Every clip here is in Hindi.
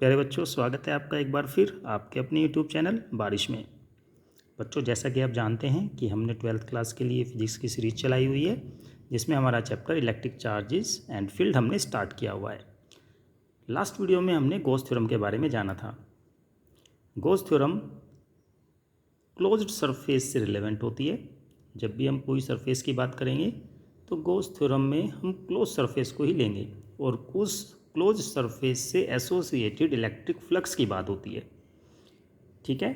प्यारे बच्चों, स्वागत है आपका एक बार फिर आपके अपने यूट्यूब चैनल बारिश में। बच्चों, जैसा कि आप जानते हैं कि हमने 12th क्लास के लिए फिजिक्स की सीरीज चलाई हुई है, जिसमें हमारा chapter electric charges and field हमने स्टार्ट किया हुआ है। लास्ट वीडियो में हमने गॉस थ्योरम के बारे में जाना था। गॉस थ्योरम क्लोज्ड सरफेस से रिलेवेंट होती है। जब भी हम कोई सरफेस की बात करेंगे तो गॉस थ्योरम में हम क्लोज सरफेस को ही लेंगे और उस क्लोज सरफेस से एसोसिएटेड इलेक्ट्रिक फ्लक्स की बात होती है। ठीक है,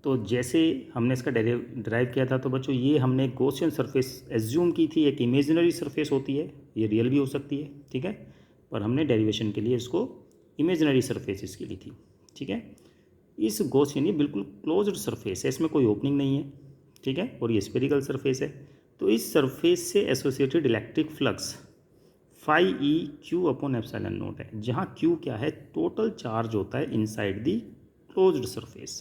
तो जैसे हमने इसका ड्राइव किया था, तो बच्चों ये हमने गॉसियन सरफेस एज्यूम की थी। एक इमेजिनरी सरफेस होती है, ये रियल भी हो सकती है, ठीक है, पर हमने डेरिवेशन के लिए इसको इमेजिनरी सरफेस इसकी ली थी। ठीक है, इस गॉसियन ये बिल्कुल क्लोज्ड सरफेस है, इसमें कोई ओपनिंग नहीं है, ठीक है, और ये स्फेरिकल सरफेस है। तो इस सरफेस से associated electric flux phi E Q upon epsilon naught है, जहाँ क्यू क्या है, टोटल चार्ज होता है इनसाइड दी क्लोज्ड सरफेस।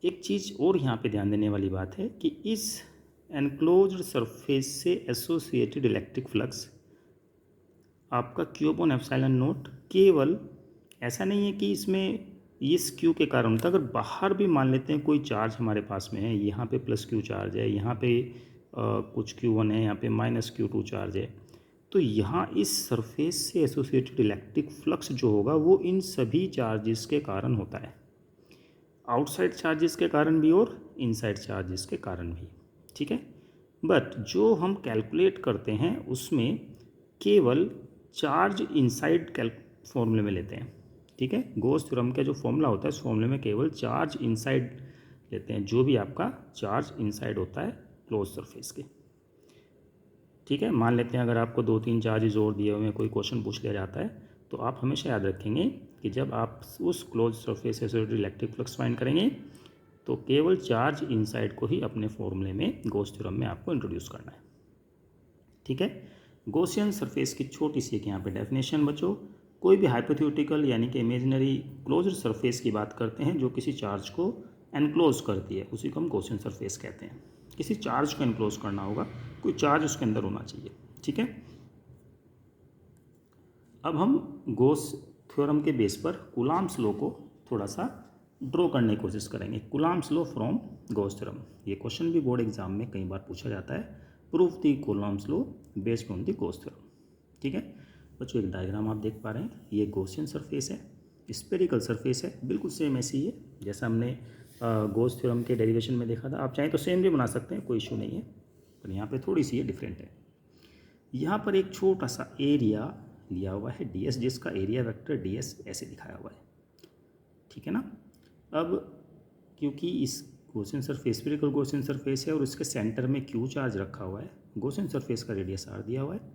एक चीज़ और यहाँ पे ध्यान देने वाली बात है कि इस एनक्लोज्ड सरफेस से एसोसिएटेड इलेक्ट्रिक फ्लक्स आपका क्यू अपॉन एप्सिलॉन नोट केवल ऐसा नहीं है कि इसमें इस क्यू के कारण होता है। अगर बाहर भी मान लेते हैं कोई चार्ज हमारे पास में है, यहाँ पे प्लस क्यू चार्ज है, यहाँ पे कुछ Q1 है, यहाँ पे माइनस Q2 चार्ज है, तो यहाँ इस सरफेस से एसोसिएटेड इलेक्ट्रिक फ्लक्स जो होगा वो इन सभी चार्जेस के कारण होता है, आउटसाइड चार्जेस के कारण भी और इनसाइड चार्जेस के कारण भी। ठीक है, बट जो हम कैलकुलेट करते हैं उसमें केवल चार्ज इनसाइड फॉर्मूले में लेते हैं। ठीक है, गॉस थ्योरम का जो फॉर्मूला होता है उस फॉर्मूले में केवल चार्ज इनसाइड लेते हैं, जो भी आपका चार्ज इनसाइड होता है क्लोज सरफेस के। ठीक है, मान लेते हैं अगर आपको 2-3 चार्जेस और दिए हुए हैं, कोई क्वेश्चन पूछ लिया जाता है, तो आप हमेशा याद रखेंगे कि जब आप उस क्लोज सरफेस से एसोसिएटेड इलेक्ट्रिक फ्लक्स फाइंड करेंगे तो केवल चार्ज इनसाइड को ही अपने फॉर्मूले में गॉस थ्योरम में आपको इंट्रोड्यूस करना है। ठीक है, गॉसियन सरफेस की छोटी सी एक यहाँ पे डेफिनेशन बच्चों, कोई भी हाइपोथेटिकल यानी कि इमेजिनरी क्लोज्ड सरफेस की बात करते हैं जो किसी चार्ज को एनक्लोज करती है, उसी को हम गॉसियन सरफेस कहते हैं। किसी चार्ज को एनक्लोज करना होगा, कोई चार्ज उसके अंदर होना चाहिए। ठीक है, अब हम गॉस थ्योरम के बेस पर कूलॉम्स लॉ को थोड़ा सा ड्रॉ करने की कोशिश करेंगे। Coulomb's law from Gauss theorem, ये क्वेश्चन भी बोर्ड एग्जाम में कई बार पूछा जाता है। Proof the Coulomb's law based on the Gauss theorem. ठीक है बच्चों, एक डायग्राम आप देख पा रहे हैं, ये गॉसियन सरफेस है, स्फेरिकल सरफेस है, बिल्कुल सेम ऐसी ही है जैसा हमने गॉस थ्योरम के डेरिवेशन में देखा था। आप चाहें तो सेम भी बना सकते हैं, कोई इशू नहीं है, पर यहाँ पे थोड़ी सी ये डिफरेंट है। यहाँ पर एक छोटा सा एरिया लिया हुआ है ds, जिसका एरिया वेक्टर ds ऐसे दिखाया हुआ है। ठीक है ना, अब क्योंकि इस Gaussian surface spherical Gaussian surface है और इसके सेंटर में q चार्ज रखा हुआ है, गॉसियन सरफेस का रेडियस r दिया हुआ है,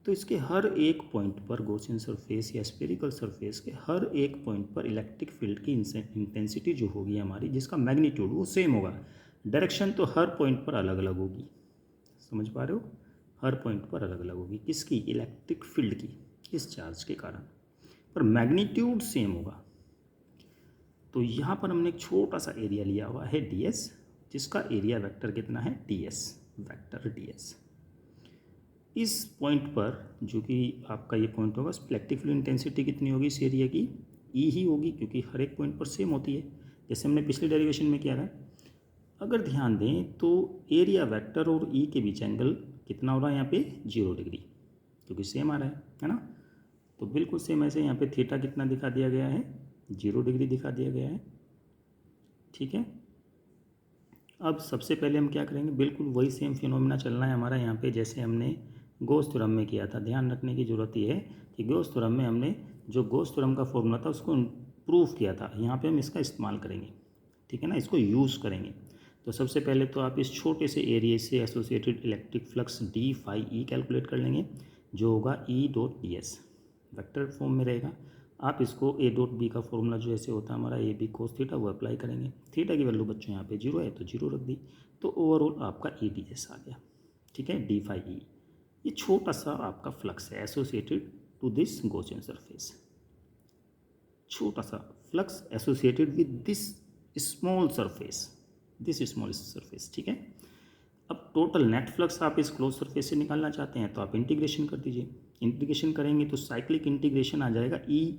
तो इसके हर एक पॉइंट पर गॉसियन सरफेस या स्फेरिकल सरफेस के हर एक पॉइंट पर इलेक्ट्रिक फील्ड की इंटेंसिटी जो होगी हमारी, जिसका मैग्नीट्यूड वो सेम होगा, डायरेक्शन तो हर पॉइंट पर अलग अलग होगी। समझ पा रहे हो, हर पॉइंट पर अलग अलग होगी, किसकी, इलेक्ट्रिक फील्ड की, इस चार्ज के कारण, पर मैग्नीट्यूड सेम होगा। तो यहाँ पर हमने एक छोटा सा एरिया लिया हुआ है ds, जिसका एरिया वेक्टर कितना है, ds वेक्टर ds। इस पॉइंट पर जो कि आपका ये पॉइंट होगा, इलेक्ट्रिक फील्ड इंटेंसिटी कितनी होगी इस एरिया की, E ही होगी, क्योंकि हर एक पॉइंट पर सेम होती है, जैसे हमने पिछले डेरिवेशन में किया था। अगर ध्यान दें तो एरिया वेक्टर और E के बीच एंगल कितना हो रहा है यहाँ पे, 0 डिग्री, क्योंकि सेम आ रहा है ना। तो बिल्कुल सेम ऐसे यहाँ पे थीटा कितना दिखा दिया गया है, 0 डिग्री दिखा दिया गया है। ठीक है, अब सबसे पहले हम क्या करेंगे, बिल्कुल वही सेम फिनोमेना चलना है हमारा यहाँ पे जैसे हमने गॉस थ्योरम में किया था। ध्यान रखने की ज़रूरत ये है कि गॉस थ्योरम में हमने जो गॉस थ्योरम का फॉर्मूला था उसको प्रूफ किया था, यहाँ पे हम इसका इस्तेमाल करेंगे। ठीक है ना, इसको यूज़ करेंगे। तो सबसे पहले तो आप इस छोटे से एरिया से associated electric flux D phi E calculate कर लेंगे, जो होगा E dot D S, vector form में रहेगा। आप इसको ए डॉट बी का फॉर्मूला जो ऐसे होता है हमारा ए बी कोस थीटा, वो अप्लाई करेंगे। थीटा की वैल्यू बच्चों यहाँ पे 0 है तो 0 रख दी, तो ओवरऑल आपका ई डी एस आ गया। ठीक है, डी फाई ई, ये छोटा सा आपका फ्लक्स है associated to this Gaussian surface, छोटा सा flux associated with this small surface, this small surface. ठीक है, अब टोटल नेट फ्लक्स आप इस क्लोज सरफेस से निकालना चाहते हैं तो आप इंटीग्रेशन कर दीजिए। इंटीग्रेशन करेंगे तो साइक्लिक इंटीग्रेशन आ जाएगा, ई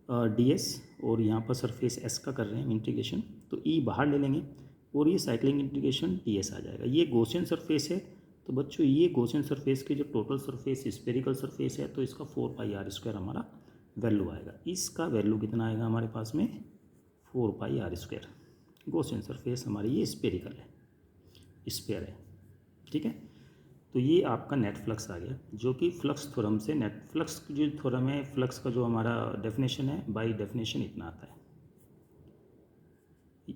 ds और यहाँ पर सरफेस s का कर रहे हैं इंटीग्रेशन, तो e बाहर ले लेंगे और ये साइक्लिंग इंटीग्रेशन ds आ जाएगा। ये गॉसियन सरफेस है, तो बच्चों ये गॉसियन सरफेस की जो टोटल सरफेस स्फेरिकल सरफेस है, तो इसका 4πr² हमारा वैल्यू आएगा। इसका वैल्यू कितना आएगा हमारे पास में 4πr²। गॉसियन सरफेस हमारी ये स्फेरिकल है, स्फेयर है, ठीक है। तो ये आपका नेट फ्लक्स आ गया, जो कि फ्लक्स थ्योरम से, नेट फ्लक्स जो थ्योरम है, फ्लक्स का जो हमारा डेफिनेशन है, बाय डेफिनेशन इतना आता है।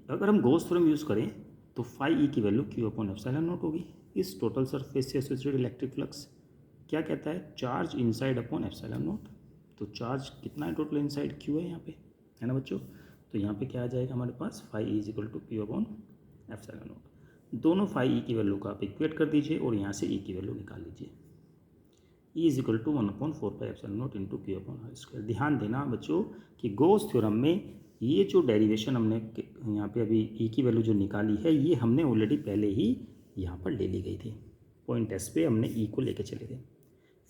अगर हम गॉस थ्योरम यूज़ करें तो फाई ई की वैल्यू Q/ε0 होगी। इस टोटल सरफेस से एसोसिएटेड इलेक्ट्रिक फ्लक्स क्या कहता है, चार्ज इनसाइड अपॉन ε0। तो चार्ज कितना है टोटल इनसाइड, Q है यहाँ पे, है ना बच्चों। तो यहाँ पे क्या आ जाएगा हमारे पास, phi E is equal to Q/ε0। दोनों फाई ई की वैल्यू का आप इक्वेट कर दीजिए और यहाँ से ई की वैल्यू निकाल लीजिए। E is equal to 1/4πε0 into Q/r²। ध्यान देना बच्चों कि गॉस थ्योरम में ये जो डेरिवेशन हमने यहाँ पे अभी ई की वैल्यू जो निकाली है, ये हमने ऑलरेडी पहले ही यहाँ पर ले ली गई थी। पॉइंट एस पे हमने ई को लेके चले थे,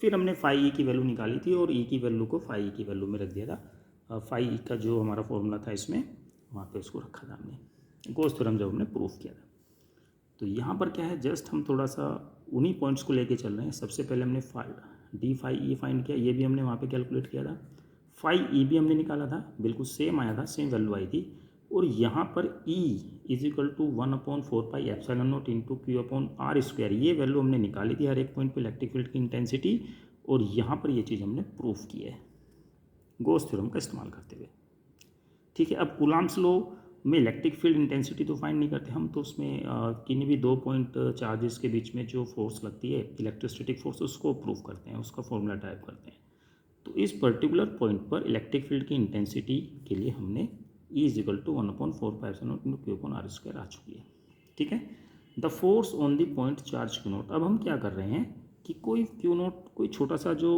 फिर हमने फाई ई की वैल्यू निकाली थी और ई की वैल्यू को फाई ई की वैल्यू में रख दिया था। फाई ई का जो हमारा फॉर्मूला था इसमें, वहाँ पे उसको रखा था हमने, गॉस थ्योरम जब हमने प्रूफ किया था। तो यहाँ पर क्या है, जस्ट हम थोड़ा सा उन्हीं पॉइंट्स को लेके चल रहे हैं। सबसे पहले हमने डी फाई ई फाइंड किया, ये भी हमने वहाँ पे कैलकुलेट किया था। फाई ई भी हमने निकाला था, बिल्कुल सेम आया था, सेम वैल्यू आई थी। और यहाँ पर E is equal to 1/4πε0 into Q/r², ये वैल्यू हमने निकाली थी हर एक पॉइंट पे इलेक्ट्रिक फील्ड की इंटेंसिटी, और यहाँ पर ये चीज़ हमने प्रूफ की है गॉस थ्योरम का इस्तेमाल करते हुए, ठीक है। अब कूलम्ब्स लॉ में इलेक्ट्रिक फील्ड इंटेंसिटी तो फाइंड नहीं करते हम, तो उसमें किन्हीं भी 2 पॉइंट चार्जेस के बीच में जो फोर्स लगती है, इलेक्ट्रोस्टैटिक फोर्स, उसको प्रूफ करते हैं, उसका फॉर्मूला टाइप करते हैं। तो इस पर्टिकुलर पॉइंट पर इलेक्ट्रिक फील्ड की इंटेंसिटी के लिए हमने E is equal to 1/4πε0 into Q/r² आ चुकी है, ठीक है। The force on the point charge Q0। अब हम क्या कर रहे हैं कि कोई Q0, कोई छोटा सा जो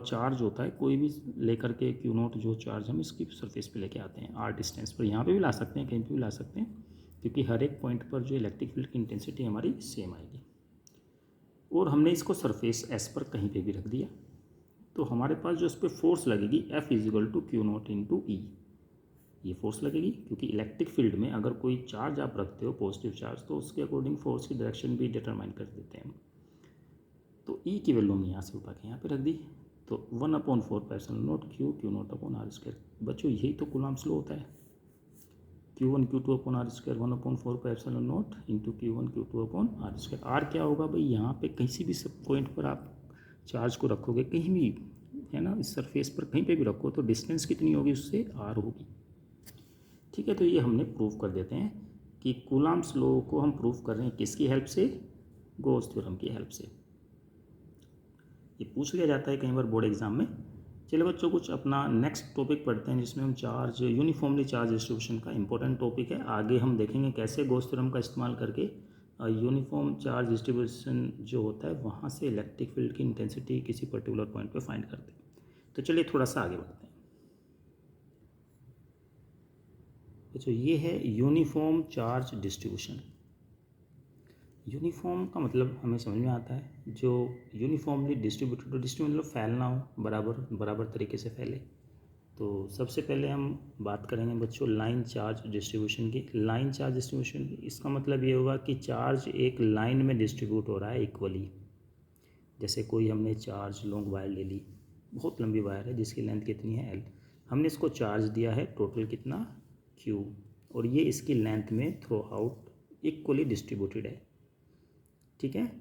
चार्ज होता है, कोई भी लेकर के Q0 जो चार्ज हम इसकी सरफेस पे लेके आते हैं r डिस्टेंस पर, यहाँ पे भी ला सकते हैं, कहीं पे भी ला सकते हैं, क्योंकि हर एक पॉइंट पर जो इलेक्ट्रिक फील्ड की इंटेंसिटी हमारी सेम आएगी। और हमने इसको सरफेस S पर कहीं पे भी रख दिया, तो हमारे पास जो इस पर फोर्स लगेगी F is equal to Q0 into E, ये फोर्स लगेगी, क्योंकि इलेक्ट्रिक फील्ड में अगर कोई चार्ज आप रखते हो, पॉजिटिव चार्ज, तो उसके अकॉर्डिंग फोर्स की डायरेक्शन भी डिटरमाइन कर देते हैं। तो ई की वैल्यू हमने यहाँ से उठा के यहाँ पे रख दी, तो 1/4πε0 Q0/r²। बच्चों यही तो कूलम्ब्स लॉ होता है, Q1 Q2/r², 1/4πε0 into Q1 Q2/r²। Are क्या होगा भाई, यहाँ पे किसी भी सब पॉइंट पर आप चार्ज को रखोगे, कहीं भी, है ना, इस सरफेस पर कहीं पे भी रखो, तो डिस्टेंस कितनी होगी, उससे आर होगी, ठीक है। तो ये हमने प्रूव कर देते हैं कि कूलम्ब्स लॉ को हम प्रूव कर रहे हैं किसकी हेल्प से, गॉस थ्योरम की हेल्प से। ये पूछ लिया जाता है कई बार बोर्ड एग्जाम में। चलिए बच्चों, कुछ अपना नेक्स्ट टॉपिक पढ़ते हैं, जिसमें हम चार्ज, यूनिफॉर्मली चार्ज डिस्ट्रीब्यूशन का इंपॉर्टेंट टॉपिक है। आगे हम देखेंगे कैसे गॉस थ्योरम का इस्तेमाल करके यूनिफॉर्म चार्ज डिस्ट्रीब्यूशन जो होता है, वहाँ से इलेक्ट्रिक फील्ड की इंटेंसिटी किसी पर्टिकुलर पॉइंट पे फाइंड करते हैं। तो चलिए थोड़ा सा आगे बढ़ते हैं। तो ये है यूनिफॉर्म चार्ज डिस्ट्रीब्यूशन। यूनिफॉर्म का मतलब हमें समझ में आता है, जो यूनिफॉर्मली डिस्ट्रीब्यूटेड, तो डिस्ट्रीब्यूट मतलब फैलना हो, बराबर तरीके से फैले। तो सबसे पहले हम बात करेंगे बच्चों लाइन चार्ज डिस्ट्रीब्यूशन की। लाइन चार्ज डिस्ट्रीब्यूशन, इसका मतलब ये होगा कि चार्ज एक लाइन में डिस्ट्रीब्यूट हो रहा है इक्वली। जैसे कोई हमने चार्ज लॉन्ग वायर ले ली, बहुत लंबी वायर है जिसकी लेंथ कितनी है L, हमने इसको चार्ज दिया है टोटल कितना Q, और ये इसकी लेंथ में थ्रू आउट इक्वली डिस्ट्रीब्यूटेड है, ठीक है।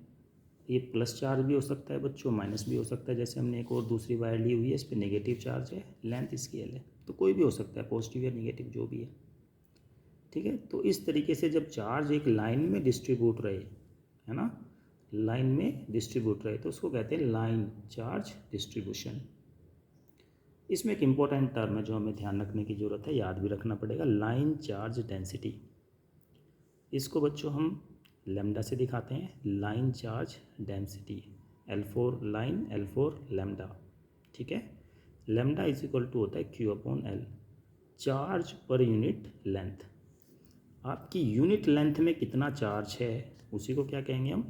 ये प्लस चार्ज भी हो सकता है बच्चों, माइनस भी हो सकता है। जैसे हमने एक और दूसरी वायर ली हुई है, इस पर नेगेटिव चार्ज है, लेंथ इसकी L है, तो कोई भी हो सकता है, पॉजिटिव या नेगेटिव जो भी है, ठीक है। तो इस तरीके से जब चार्ज एक लाइन में डिस्ट्रीब्यूट रहे, है ना, लाइन में डिस्ट्रीब्यूट रहे, तो उसको कहते हैं लाइन चार्ज डिस्ट्रीब्यूशन। इसमें एक इम्पॉर्टेंट टर्म है जो हमें ध्यान रखने की ज़रूरत है, याद भी रखना पड़ेगा, लाइन चार्ज डेंसिटी। इसको बच्चों हम लैम्डा से दिखाते हैं, line charge density, L4 line, L4 lambda, ठीक है। लैम्डा इज इक्वल टू होता है Q/L, charge per unit length. आपकी यूनिट लेंथ में कितना चार्ज है, उसी को क्या कहेंगे हम,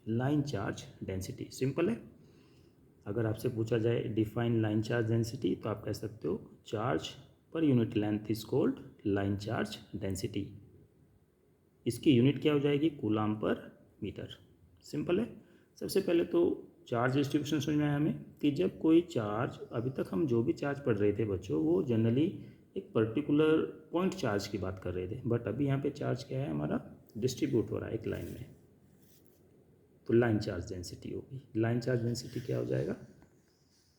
लाइन चार्ज डेंसिटी। सिंपल है। अगर आपसे पूछा जाए डिफाइन लाइन चार्ज डेंसिटी तो आप कह सकते हो charge per unit length is called line charge density. इसकी यूनिट क्या हो जाएगी? कूलाम पर मीटर। सिंपल है। सबसे पहले तो चार्ज डिस्ट्रीब्यूशन समझ में आया हमें कि जब कोई चार्ज, अभी तक हम जो भी चार्ज पढ़ रहे थे बच्चों वो जनरली एक पर्टिकुलर पॉइंट चार्ज की बात कर रहे थे, बट अभी यहाँ पे चार्ज क्या है हमारा? डिस्ट्रीब्यूट हो रहा है एक लाइन में, तो लाइन चार्ज डेंसिटी होगी। लाइन चार्ज डेंसिटी क्या हो जाएगा?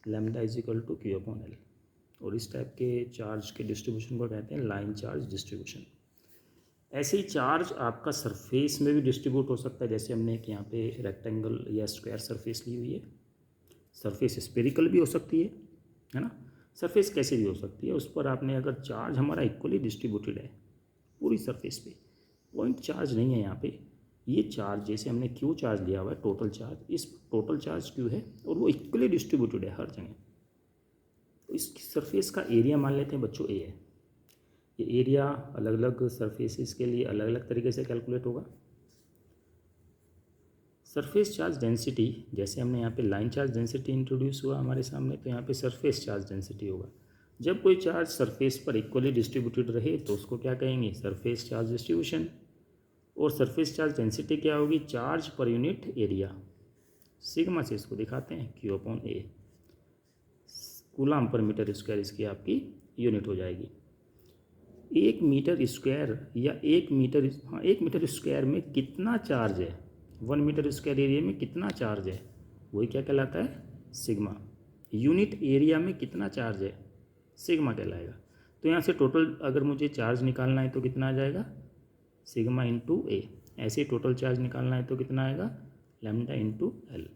Lambda is equal to Q upon L. और इस टाइप के चार्ज के डिस्ट्रीब्यूशन को कहते हैं लाइन चार्ज डिस्ट्रीब्यूशन। ऐसे ही चार्ज आपका सरफेस में भी डिस्ट्रीब्यूट हो सकता है, जैसे हमने एक यहाँ पे रेक्टेंगल या स्क्वायर सरफेस ली हुई है। सरफेस स्पेरिकल भी हो सकती है ना? सरफेस कैसे भी हो सकती है, उस पर आपने अगर चार्ज हमारा इक्वली डिस्ट्रीब्यूटेड है पूरी सरफेस पे, पॉइंट चार्ज नहीं है यहाँ पे, ये चार्ज जैसे हमने क्यू चार्ज लिया हुआ है टोटल चार्ज, इस टोटल चार्ज क्यू है और वो इक्वली डिस्ट्रीब्यूटेड है हर जगह, तो इस सरफेस का एरिया मान लेते हैं बच्चों ए है। ये एरिया अलग अलग सरफेसेस के लिए अलग अलग तरीके से कैलकुलेट होगा। सरफेस चार्ज डेंसिटी, जैसे हमने यहाँ पे लाइन चार्ज डेंसिटी इंट्रोड्यूस हुआ हमारे सामने, तो यहाँ पे सरफेस चार्ज डेंसिटी होगा। जब कोई चार्ज सरफेस पर इक्वली डिस्ट्रीब्यूटेड रहे तो उसको क्या कहेंगे? Surface charge distribution. और सरफेस चार्ज डेंसिटी क्या होगी? Charge per unit area. Sigma से इसको दिखाते हैं क्यू अपॉन ए। कूलाम पर मीटर स्क्वायर इसकी आपकी यूनिट हो जाएगी। 1 मीटर स्क्वायर या 1 मीटर स्क्वायर में कितना चार्ज है, 1 मीटर स्क्वायर एरिया में कितना चार्ज है, वही क्या कहलाता है? सिग्मा। यूनिट एरिया में कितना चार्ज है, सिग्मा कहलाएगा। तो यहाँ से टोटल अगर मुझे चार्ज निकालना है तो कितना आ जाएगा? सिग्मा इंटू ए। ऐसे टोटल चार्ज निकालना है तो कितना आएगा? Lambda into L.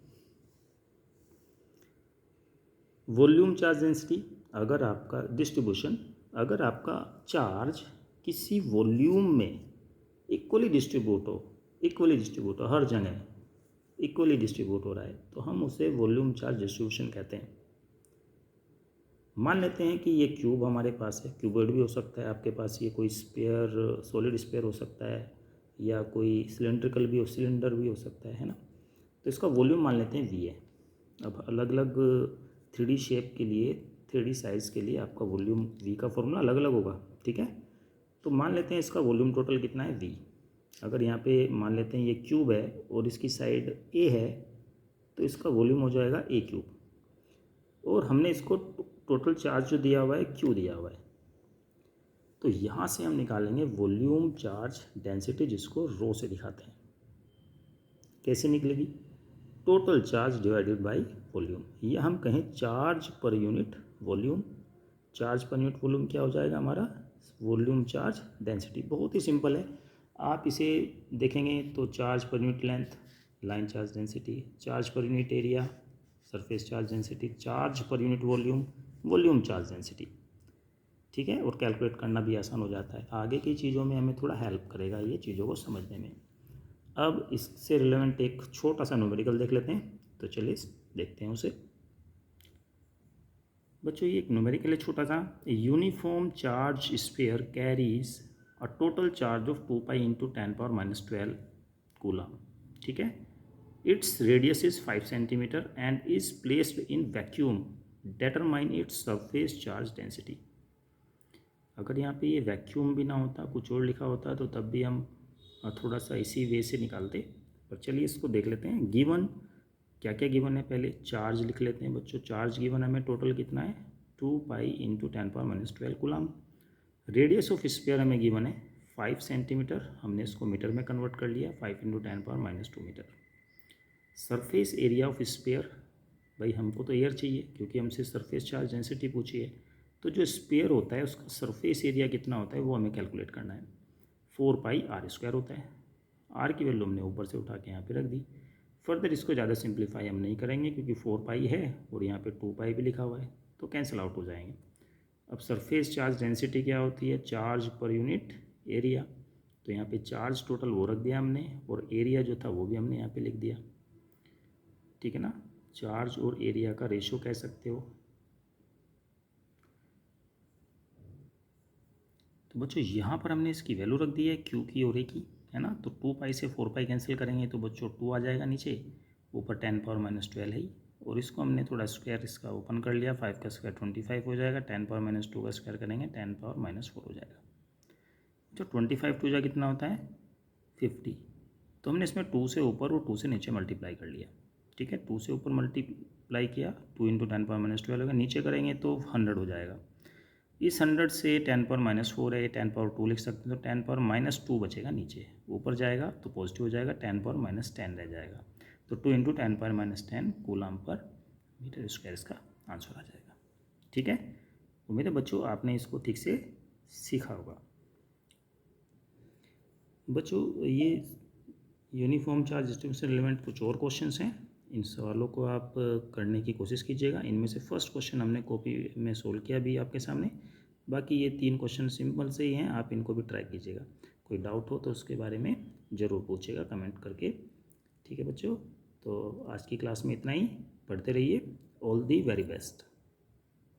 Volume charge density, अगर आपका डिस्ट्रीब्यूशन, अगर आपका चार्ज किसी वॉल्यूम में इक्वली डिस्ट्रीब्यूट हो हर जगह इक्वली डिस्ट्रीब्यूट हो रहा है तो हम उसे वॉल्यूम चार्ज डिस्ट्रीब्यूशन कहते हैं। मान लेते हैं कि ये क्यूब हमारे पास है, क्यूबॉइड भी हो सकता है आपके पास, ये कोई स्फीयर सॉलिड स्फीयर हो सकता है या कोई सिलेंड्रिकल भी हो, सिलेंडर भी हो सकता है ना। तो इसका वॉल्यूम मान लेते हैं वी है। अब अलग अलग 3D शेप के लिए, 3D साइज़ के लिए आपका वॉल्यूम वी का फॉर्मूला अलग अलग होगा, ठीक है। तो मान लेते हैं इसका वॉल्यूम टोटल कितना है? वी। अगर यहाँ पे मान लेते हैं ये क्यूब है और इसकी साइड ए है तो इसका वॉल्यूम हो जाएगा ए क्यूब, और हमने इसको टोटल चार्ज जो दिया हुआ है क्यू दिया हुआ है। तो यहाँ से हम निकालेंगे वॉल्यूम चार्ज डेंसिटी, जिसको रो से दिखाते हैं। कैसे निकलेगी? Total charge divided by volume, या हम कहें charge per unit volume. Charge per unit volume क्या हो जाएगा हमारा? Volume charge density. बहुत ही सिंपल है, आप इसे देखेंगे तो charge per unit length line charge density, charge per unit area surface charge density, charge per unit volume volume charge density, ठीक है। और कैलकुलेट करना भी आसान हो जाता है। आगे की चीज़ों में हमें थोड़ा हेल्प करेगा ये चीज़ों को समझने में। अब इससे रिलेवेंट एक छोटा सा न्यूमेरिकल देख लेते हैं, तो चलिए देखते हैं उसे। बच्चों ये एक न्यूमेरिकल है छोटा सा। Uniform charge sphere carries a total charge of 2 pi into 10⁻⁻12 coulomb, ठीक है। Its radius is 5 centimetre and is placed in vacuum, determine its surface charge density. अगर यहाँ पे ये वैक्यूम भी ना होता, कुछ और लिखा होता, तो तब भी हम थोड़ा सा इसी वे से निकालते, पर चलिए इसको देख लेते हैं। गिवन क्या क्या गिवन है, पहले चार्ज लिख लेते हैं बच्चों। चार्ज गिवन हमें टोटल कितना है? 2 pi into 10⁻⁻12 coulomb. Radius of sphere हमें गिवन है 5 सेंटीमीटर, हमने इसको मीटर में कन्वर्ट कर लिया, 5 into 10⁻⁻2 metre. Surface area of sphere, भाई हमको तो एयर चाहिए क्योंकि हमसे सरफेस चार्ज डेंसिटी पूछी है, तो जो स्फीयर होता है उसका सरफेस एरिया कितना होता है वो हमें कैलकुलेट करना है। 4 पाई आर स्क्वायर होता है। आर की वैल्यू हमने ऊपर से उठा के यहाँ पे रख दी। फर्दर इसको ज़्यादा सिंप्लीफाई हम नहीं करेंगे क्योंकि 4 पाई है और यहाँ पे 2 पाई भी लिखा हुआ है, तो कैंसिल आउट हो जाएंगे। अब सरफेस चार्ज डेंसिटी क्या होती है? Charge per unit area. तो यहाँ पे चार्ज टोटल वो रख दिया हमने और एरिया जो था वो भी हमने यहाँ पे लिख दिया, ठीक है ना। चार्ज और एरिया का रेशो कह सकते हो। तो बच्चों यहाँ पर हमने इसकी वैल्यू रख दी है क्यू की और ए की, है ना। तो 2 पाई से 4 पाई कैंसिल करेंगे तो बच्चों 2 आ जाएगा नीचे, ऊपर 10⁻⁻12 है और इसको हमने थोड़ा स्क्वायर इसका ओपन कर लिया, 5 का स्क्वायर 25 हो जाएगा, 10⁻2 का स्क्वायर करेंगे 10⁻4 हो जाएगा। जो 25 टू जा कितना होता है 50, तो हमने इसमें 2 से ऊपर और 2 से नीचे मल्टीप्लाई कर लिया, ठीक है। 2 से ऊपर मल्टीप्लाई किया 2 × 10⁻12 होगा, नीचे करेंगे तो 100 हो जाएगा। इस 100 से 10⁻4 है, 10⁻2 लिख सकते हैं, तो 10⁻2 बचेगा नीचे, ऊपर जाएगा तो पॉजिटिव हो जाएगा, 10⁻10 रह जाएगा। तो 2 × 10⁻10 कूलम पर मीटर स्क्वायर इसका आंसर आ जाएगा, ठीक है। उम्मीद है बच्चों आपने इसको ठीक से सीखा होगा। बच्चों ये यूनिफॉर्म चार्ज डिस्ट्रीब्यूशन रिलेवेंट कुछ और क्वेश्चंस हैं, इन सवालों को आप करने की कोशिश कीजिएगा। इनमें से फर्स्ट क्वेश्चन हमने कॉपी में सोल्व किया भी आपके सामने, बाकी ये 3 क्वेश्चन सिंपल से ही हैं, आप इनको भी ट्राई कीजिएगा। कोई डाउट हो तो उसके बारे में ज़रूर पूछिएगा कमेंट करके, ठीक है बच्चों। तो आज की क्लास में इतना ही, पढ़ते रहिए। All the very best.